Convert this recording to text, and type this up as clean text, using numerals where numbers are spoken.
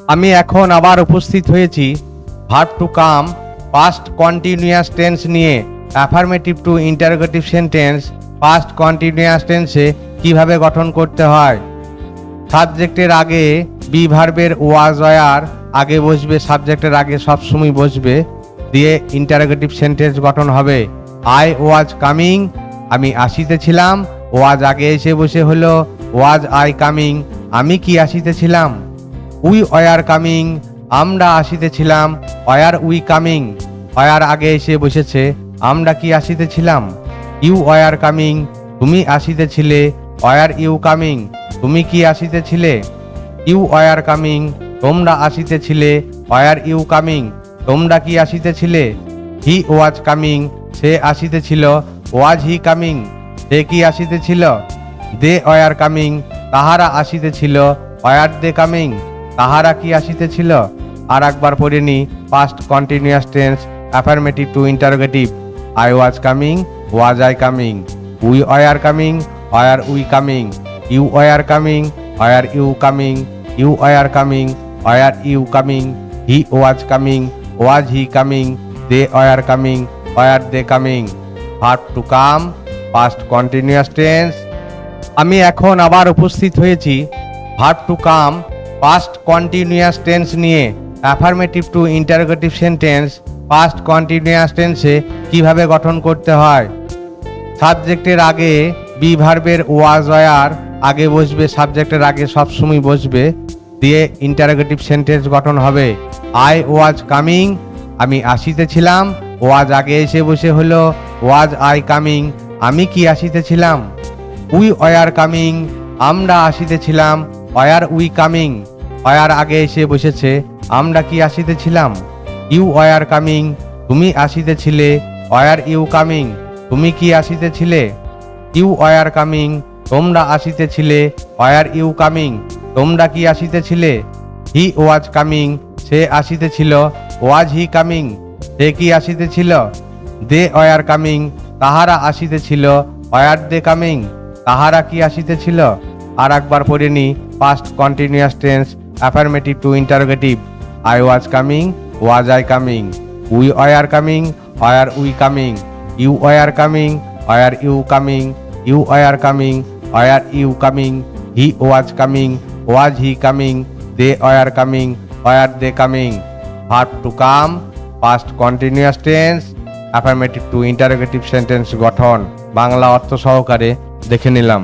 আমি এখন আবার উপস্থিত হয়েছি verb to come past continuous tense নিয়ে। Affirmative to interrogative sentence past continuous টেন্সে কিভাবে গঠন করতে হয়। সাবজেক্টের আগে বি ভার্বের ওয়াজ ওয়ার আগে বসবে, সাবজেক্টের আগে সবসময় বসবে, দিয়ে ইন্টারোগেটিভ সেন্টেন্স গঠন হবে। আই ওয়াজ কামিং, আমি আসিতেছিলাম। ওয়াজ আগে এসে বসে হলো ওয়াজ আই কামিং, আমি কি আসিতেছিলাম। উই ওয়ার কামিং, আমরা আসিতেছিলাম। ওয়ার উই কামিং, ওয়ার আগে এসে বসেছে, আমরা কি আসিতেছিলাম। ইউ ওয়ার কামিং, তুমি আসিতেছিলে। ওয়ার ইউ কামিং, তুমি কি আসিতেছিলে। ইউ ওয়ার কামিং, তোমরা আসিতেছিলে। ওয়ার ইউ কামিং, তোমরা কি আসিতেছিলে। হি was coming, say আসিতেছিল। Was he coming, সে কি আসিতেছিল। দে ওয়ার কামিং, তাহারা আসিতেছিল। ওয়ার দে কামিং, তাহারা কি আসিতেছিল। আর একবার পড়ে নি past continuous tense affirmative to interrogative. I was coming, was I coming. We were coming, were we coming. You were coming, were you coming. You were coming, were you coming. He was coming, was he coming. They were coming, were they coming. Verb to come past continuous tense. আমি এখন আবার উপস্থিত হয়েছি verb to come past continuous tense নিয়ে। Affirmative to interrogative sentence past continuous টেন্সে কিভাবে গঠন করতে হয়। সাবজেক্টের আগে বি ভার্বের ওয়াজ ওয়ার আগে বসবে, সাবজেক্টের আগে সবসময় বসবে, দিয়ে ইন্টারোগেটিভ সেন্টেন্স গঠন হবে। আই ওয়াজ কামিং, আমি আসিতেছিলাম। ওয়াজ আগে এসে বসে হলো ওয়াজ আই কামিং, আমি কি আসিতেছিলাম। উই ওয়ার কামিং, আমরা আসিতেছিলাম। ওয়ার উই কামিং, ওয়ার আগে এসে বসেছে, আমরা কি আসিতেছিলাম। ইউ ওয়ার কামিং, তুমি আসিতেছিলে। ওয়ার ইউ কামিং, তুমি কি আসিতেছিলে। ইউ ওয়ার কামিং, তোমরা আসিতেছিলে। ওয়ার ইউ কামিং, তোমরা কি আসিতেছিলে। হি was coming, say আসিতেছিল। Was he coming, সে কি আসিতেছিল। দে ওয়ার কামিং, তাহারা আসিতেছিল। ওয়ার দে কামিং, তাহারা কি আসিতেছিল। আর একবার পড়ে নি past continuous tense affirmative to interrogative. I was coming, was I coming. We were coming, were we coming. You were coming, were you coming. You were coming, were you coming. He was coming, was he coming. They were coming, were they coming. Verb to come past continuous tense affirmative to interrogative sentence গঠন বাংলা অর্থ সহকারে দেখে নিলাম।